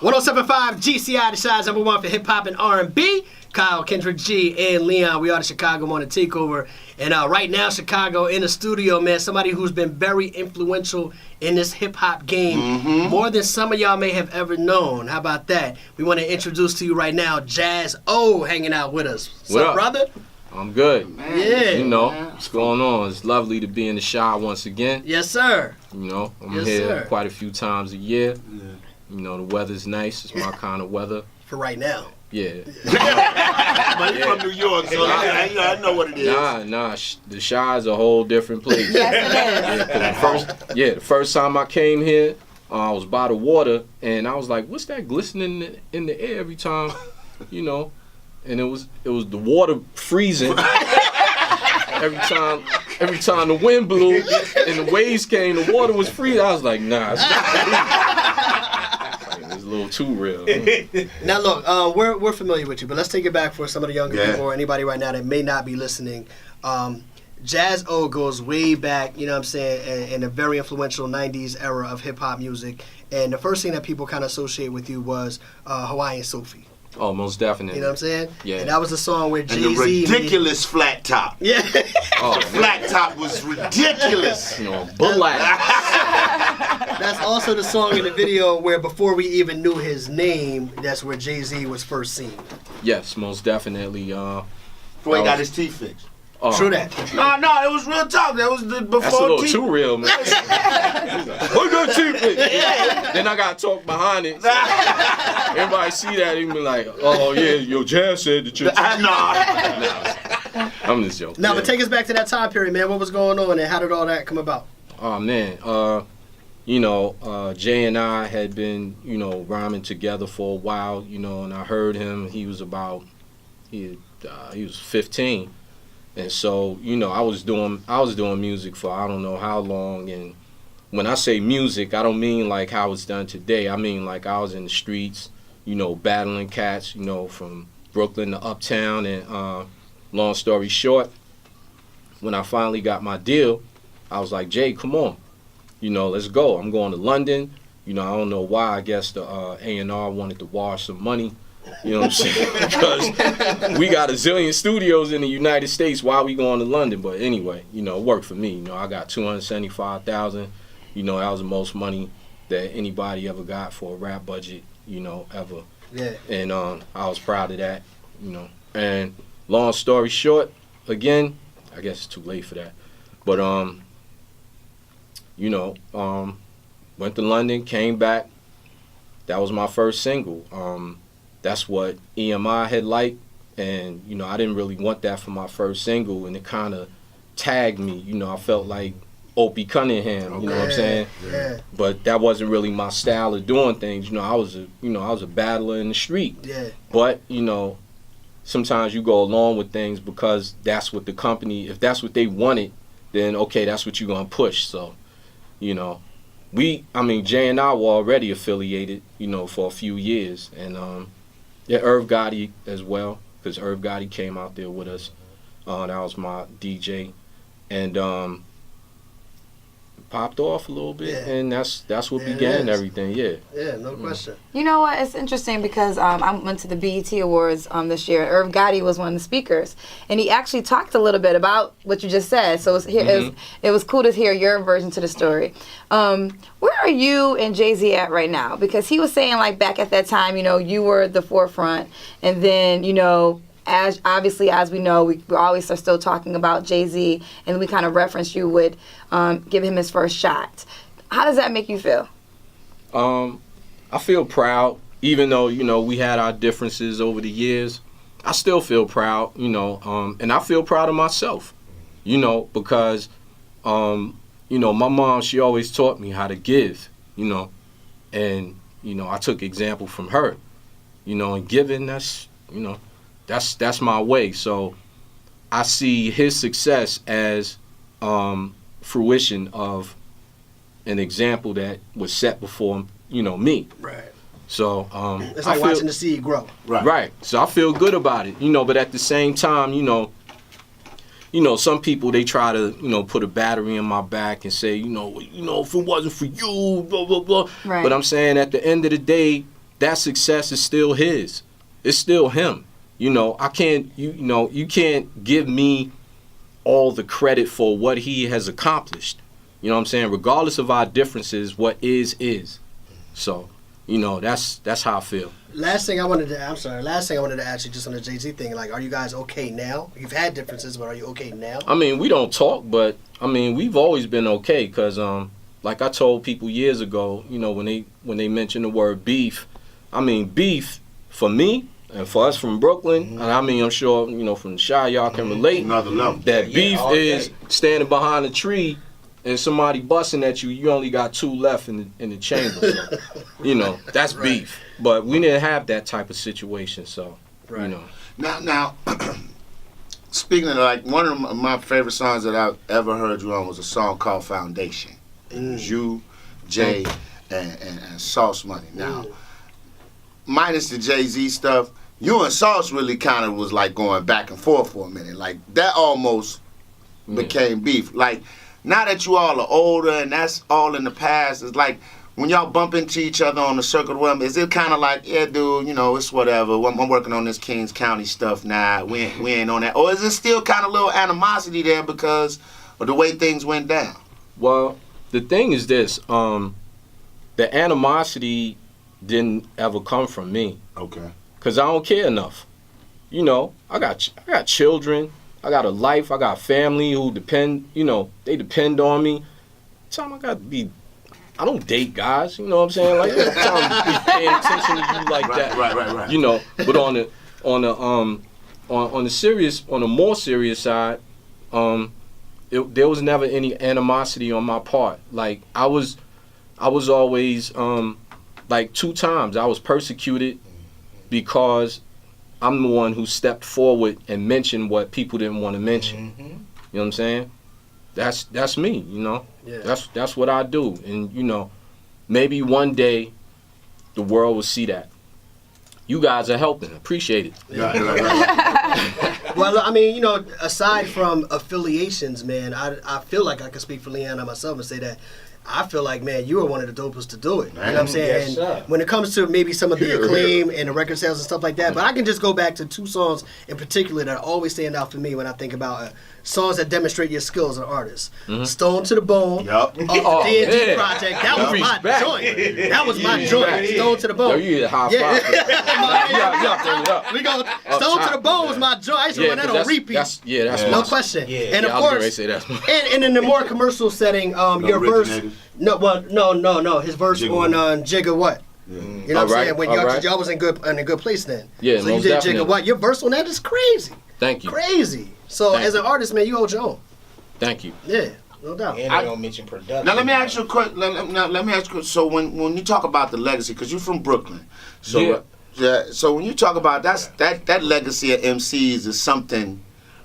107.5 GCI, the Chi's #1 for hip hop and R&B. Kyle, Kendra G, and Leon. We are the Chicago Morning Takeover. And right now, Chicago in the studio, man. Somebody who's been very influential in this hip hop game, more than some of y'all may have ever known. How about that? We want to introduce to you right now Jazz O hanging out with us. What up, brother? I'm good. Man. Yeah. You know, what's going on? It's lovely to be in the Chi once again. Yes, sir. You know, I'm Yes, here sir. quite a few times a year. Yeah. You know, the weather's nice. It's my kind of weather. For right now. Yeah. But you're from New York, so I know what it is. Nah. The Chi is a whole different place. The first time I came here, I was by the water, and I was like, "What's that glistening in the air every time?" You know, and it was the water freezing. Every time the wind blew and the waves came, the water was freezing. I was like, "Nah, it's a little too real." Now look, we're familiar with you, but let's take it back for some of the younger people or anybody right now that may not be listening. Jazz O goes way back, you know what I'm saying, in a very influential 90s era of hip-hop music. And the first thing that people kind of associate with you was Hawaiian Sophie. Oh, most definitely. You know what I'm saying? Yeah. And that was the song where Jay-Z... And the ridiculous flat top. Yeah. Oh, flat top was ridiculous. You know, black. That's also the song in the video where before we even knew his name, that's where Jay-Z was first seen. Yes, most definitely. Before he got his teeth fixed. True that. No, it was real talk. That was before That's a little teeth. too real, man. Look at teeth fixed. Then I got to talk behind it. Everybody see that, they be like, "Oh, yeah, your Jazz said that you're..." Nah, I'm just joking. Now, but take us back to that time period, man. What was going on and how did all that come about? Oh, man. You know, Jay and I had been, you know, rhyming together for a while, you know, and I heard him. He was 15. And so, you know, I was doing music for I don't know how long. And when I say music, I don't mean like how it's done today. I mean like I was in the streets, you know, battling cats, you know, from Brooklyn to Uptown. And long story short, when I finally got my deal, I was like, "Jay, come on, you know, let's go. I'm going to London." You know, I don't know why. I guess the A&R wanted to wash some money. You know what I'm saying? Because we got a zillion studios in the United States. Why we going to London? But anyway, you know, it worked for me. You know, I got $275,000. You know, that was the most money that anybody ever got for a rap budget, you know, ever. Yeah. And I was proud of that, you know. And long story short, again, I guess it's too late for that. But, you know, went to London, came back. That was my first single. That's what EMI had liked, and you know I didn't really want that for my first single, and it kind of tagged me. You know, I felt like Opie Cunningham. You know what I'm saying? Yeah. But that wasn't really my style of doing things. You know, I was a battler in the street. Yeah. But you know, sometimes you go along with things because that's what the company. If that's what they wanted, then okay, that's what you're gonna push. So, you know, Jay and I were already affiliated. You know, for a few years, and yeah, Irv Gotti as well, because Irv Gotti came out there with us. That was my DJ, and popped off a little bit, and that's what began everything. Yeah, no question. You know what? It's interesting because I went to the BET Awards this year. Irv Gotti was one of the speakers, and he actually talked a little bit about what you just said. So it was cool to hear your version to the story. Where are you and Jay-Z at right now? Because he was saying like back at that time, you know, you were at the forefront, and then you know. As we know, we always are still talking about Jay-Z, and we kind of referenced you with giving him his first shot. How does that make you feel? I feel proud, even though, you know, we had our differences over the years. I still feel proud, you know, and I feel proud of myself, you know, because, you know, my mom, she always taught me how to give, you know, and, you know, I took example from her, you know, and giving, that's, you know, that's my way. So I see his success as fruition of an example that was set before, you know, me. Right. So it's like watching the seed grow. Right. So I feel good about it, you know. But at the same time, you know, some people they try to, you know, put a battery in my back and say, you know, if it wasn't for you, blah blah blah. Right. But I'm saying at the end of the day, that success is still his. It's still him. You know, I can't, you can't give me all the credit for what he has accomplished. You know what I'm saying? Regardless of our differences, what is. So, you know, that's how I feel. Last thing I wanted to ask you just on the Jay-Z thing, like, are you guys okay now? You've had differences, but are you okay now? I mean, we don't talk, but, I mean, we've always been okay because, like I told people years ago, you know, when they mentioned the word beef, I mean, beef, for me, and for us from Brooklyn, and I mean, I'm sure, you know, from the Chi, y'all can relate, Another level. that beef is standing behind a tree and somebody busting at you, you only got 2 left in the chamber. So, you know, that's beef. But we didn't have that type of situation, so, you know. Now, speaking of, like, one of my favorite songs that I've ever heard you on was a song called Foundation. It was you, Jay, and Sauce Money. Now, minus the Jay-Z stuff, you and Sauce really kind of was like going back and forth for a minute. Like, that almost became beef. Like, now that you all are older and that's all in the past, it's like when y'all bump into each other on the circle of the web, is it kind of like, yeah, dude, you know, it's whatever. I'm working on this Kings County stuff now. We ain't on that. Or is it still kind of a little animosity there because of the way things went down? Well, the thing is this, the animosity didn't ever come from me. Okay. Because I don't care enough. You know, I got children. I got a life. I got family who depend, you know, they depend on me. Time I got to be, I don't date guys, you know what I'm saying? Like, time to be paying attention to you like that. Right. You know, but on the more serious side, there was never any animosity on my part. Like, I was always, like 2 times I was persecuted because I'm the one who stepped forward and mentioned what people didn't want to mention. You know what I'm saying? That's me, you know? Yeah. That's what I do. And, you know, maybe one day the world will see that. You guys are helping. Appreciate it. Right. Well, I mean, you know, aside from affiliations, man, I feel like I can speak for Leon and myself and say that I feel like, man, you were one of the dopest to do it. You know what I'm saying? Yes, and when it comes to maybe some of the acclaim and the record sales and stuff like that, but I can just go back to 2 songs in particular that always stand out for me when I think about songs that demonstrate your skills as an artist. Stone to the Bone, Yup. the D&D Project. That was my joint. That was my joint. Stone to the Bone. Yo, you hit high five. We go. Stone to the Bone was my joint. I used to run that on repeat. That's no question. Yeah. And of course, and in the more commercial setting, your verse. No. His verse Jigga on Jigga What? You know what I'm saying? When y'all was in a good place then. Yeah, so you did Jigga What? Your verse on that is crazy. Thank you. Crazy. So as an artist, man, you hold your own. Thank you. Yeah, no doubt. And they don't mention production. Now let me ask you a question. Let me ask you. So when you talk about the legacy, because you're from Brooklyn, so so when you talk about that legacy of MCs is something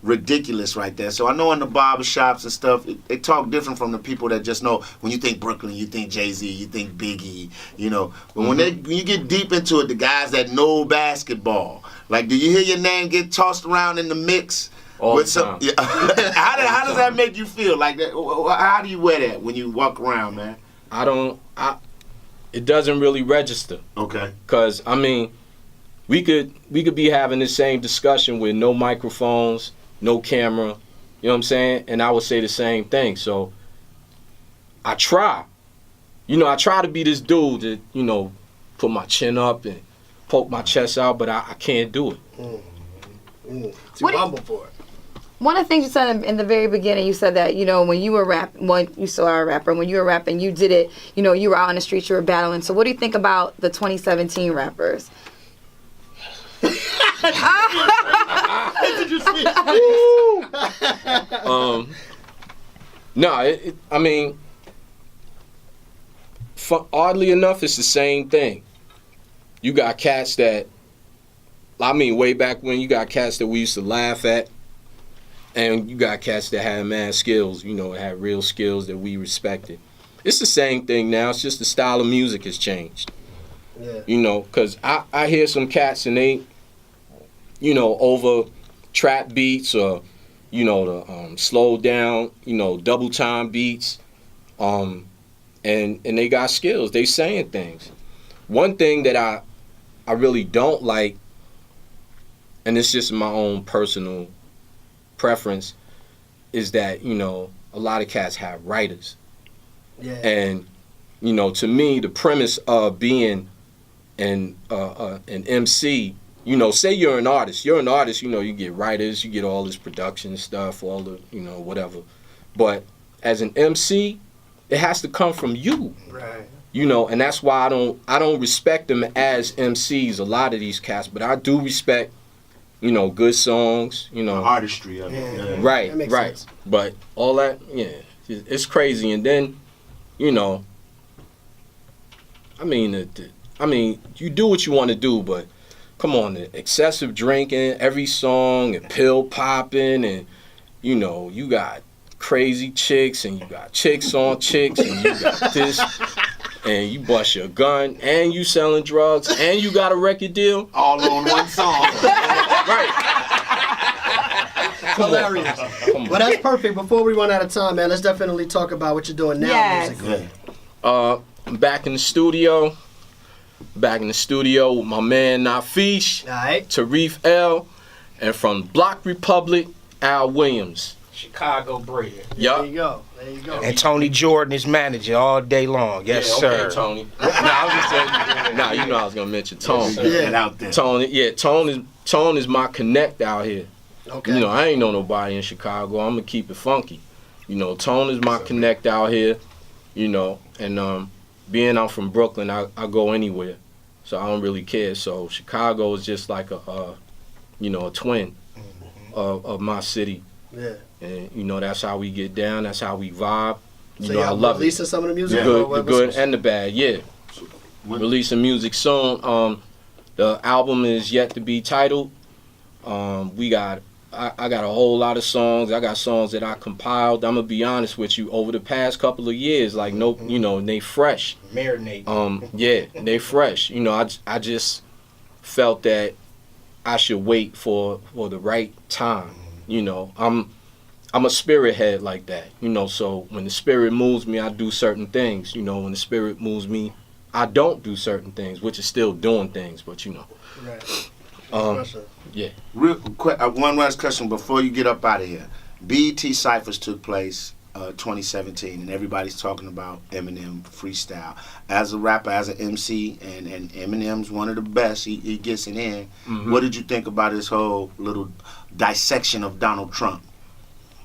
ridiculous right there. So I know in the barbershops and stuff, they talk different from the people that just know when you think Brooklyn, you think Jay-Z, you think Biggie, you know. But when you get deep into it, the guys that know basketball, like, do you hear your name get tossed around in the mix? All the time. How does that make you feel? Like that? How do you wear that when you walk around, man? It doesn't really register. Okay. Cause I mean, we could be having the same discussion with no microphones, no camera, you know what I'm saying? And I would say the same thing. So I try to be this dude that, you know, put my chin up and poke my chest out, but I can't do it. Too humble for it. One of the things you said in the very beginning, you said that, you know, when you were rapping, when you still are a rapper, when you were rapping, you did it, you know, you were out on the streets, you were battling. So what do you think about the 2017 rappers? No, I mean, oddly enough, it's the same thing. You got cats that, I mean, way back when, you got cats that we used to laugh at, and you got cats that had mad skills, you know, had real skills that we respected. It's the same thing now. It's just the style of music has changed. Yeah. You know, because I hear some cats and they, you know, over trap beats or, you know, the slow down, you know, double time beats, and they got skills. They saying things. One thing that I really don't like, and it's just my own personal preference, is that, you know, a lot of cats have writers. Yeah. And, you know, to me, the premise of being an MC, you know, say you're an artist, you know, you get writers, you get all this production stuff, all the, you know, whatever. But as an MC, it has to come from you. Right. You know, and that's why I don't respect them as MCs, a lot of these cats, but I do respect, you know, good songs, you know. The artistry of it. Yeah. Right, That makes right. sense. But all that, yeah, it's crazy. And then, you know, I mean, you do what you want to do, but come on, the excessive drinking, every song, and pill popping, and, you know, you got crazy chicks, and you got chicks on chicks, and you got this, and you bust your gun, and you selling drugs, and you got a record deal. All on one song. Right. Hilarious. Come on. Well, that's perfect. Before we run out of time, man, let's definitely talk about what you're doing now Yes. musically. I'm back in the studio. With my man Nafish, All right. Tarif L, and from Block Republic, Al Williams. Chicago bred. There Yup. you go. There you go. And Tony Jordan is manager all day long. Yes, sir. Okay, Tony. Nah, I was just saying. Nah, you know I was gonna mention Tony. Get out there. Tone is my connect out here. Okay. You know, I ain't know nobody in Chicago. I'm gonna keep it funky. You know, Tone is my connect out here. You know, and being I'm from Brooklyn, I go anywhere, so I don't really care. So Chicago is just like a twin of my city, Yeah. and you know that's how we get down. That's how we vibe. You So know, I y'all love it. releasing some of the music? Yeah. or The what- good what's- and the bad, yeah. What- Releasing music soon. The album is yet to be titled. I got a whole lot of songs. I got songs that I compiled. I'm gonna be honest with you. Over the past couple of years, like you know, they fresh. Marinate. Yeah, they fresh. You know, I just felt that I should wait for the right time. You know, I'm a spirit head like that. You know, so when the spirit moves me, I do certain things. You know, when the spirit moves me, I don't do certain things, which is still doing things. But you know, Right. um, yeah. Real quick, one last question before you get up out of here. BET Cyphers took place 2017, and everybody's talking about Eminem freestyle. As a rapper, as an MC, and Eminem's one of the best. He gets it in. Mhm. What did you think about his whole little dissection of Donald Trump?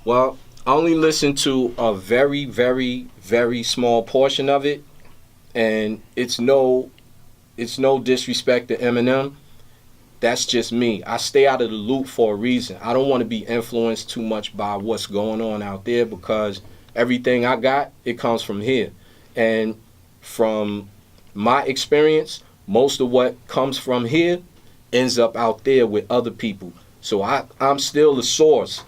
Well, I only listened to a very, very, very small portion of it, and it's no disrespect to Eminem. That's just me. I stay out of the loop for a reason. I don't want to be influenced too much by what's going on out there, because everything I got, it comes from here. And from my experience, most of what comes from here ends up out there with other people. So I'm still the source.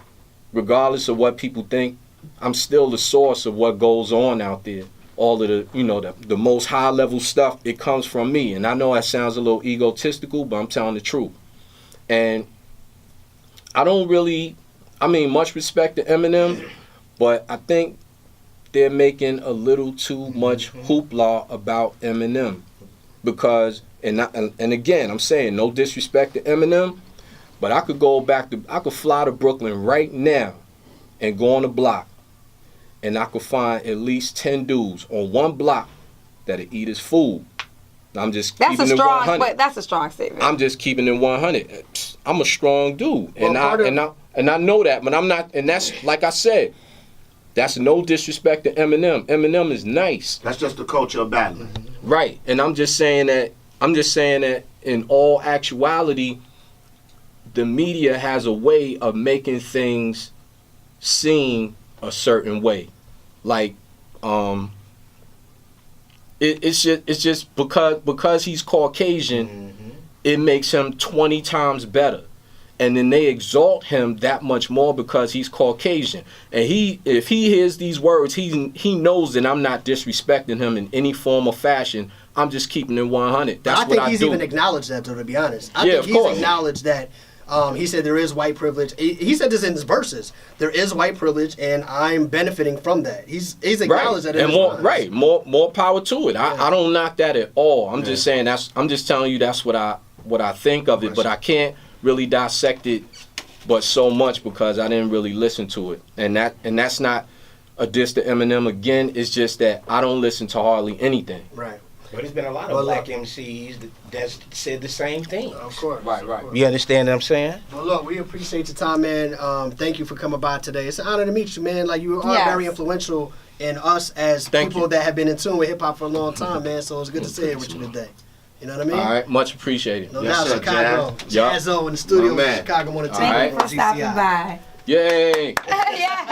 Regardless of what people think, I'm still the source of what goes on out there. All of the, you know, the most high level stuff, it comes from me. And I know that sounds a little egotistical, but I'm telling the truth. And I don't really, much respect to Eminem, but I think they're making a little too much hoopla about Eminem. Because, and again, I'm saying no disrespect to Eminem, but I could fly to Brooklyn right now and go on the block, and I could find at least 10 dudes on one block that'll eat his food. I'm just That's keeping a it strong, 100. but that's a strong statement. I'm just keeping it 100. I'm a strong dude, Well, and I know that, but I'm not. And that's like I said, that's no disrespect to Eminem. Eminem is nice, That's just the culture of battling. right? And I'm just saying that. In all actuality, the media has a way of making things seem a certain way, like it's just because he's Caucasian, it makes him 20 times better, and then they exalt him that much more because he's Caucasian. And if he hears these words, he knows that I'm not disrespecting him in any form or fashion. I'm just keeping it 100. That's I what think I he's do. even acknowledged that, though, to be honest. I Yeah, think of he's course. acknowledged that He said there is white privilege. He said this in his verses. There is white privilege, and I'm benefiting from that. He's acknowledged that. In And his more, lines. right, more power to it. I don't knock that at all. I'm just saying I'm just telling you that's what I think of it, but I can't really dissect it, but so much because I didn't really listen to it, and that's not a diss to Eminem. Again, it's just that I don't listen to hardly anything. Right. But there's been a lot of Well, black look. MCs that's said the same thing. Of course. Right. Of course. You understand what I'm saying? Well, look, we appreciate your time, man. Thank you for coming by today. It's an honor to meet you, man. Like, you are Yes. very influential in us as Thank people you. that have been in tune with hip hop for a long time, man. So it's good to see it with you today. You know what I mean? All right, much appreciated. No Yes, doubt, sir, Chicago. Jazz. Jazzo in the studio My with man. Chicago on the All team. right. Thank you for stopping by. Yay! Yeah.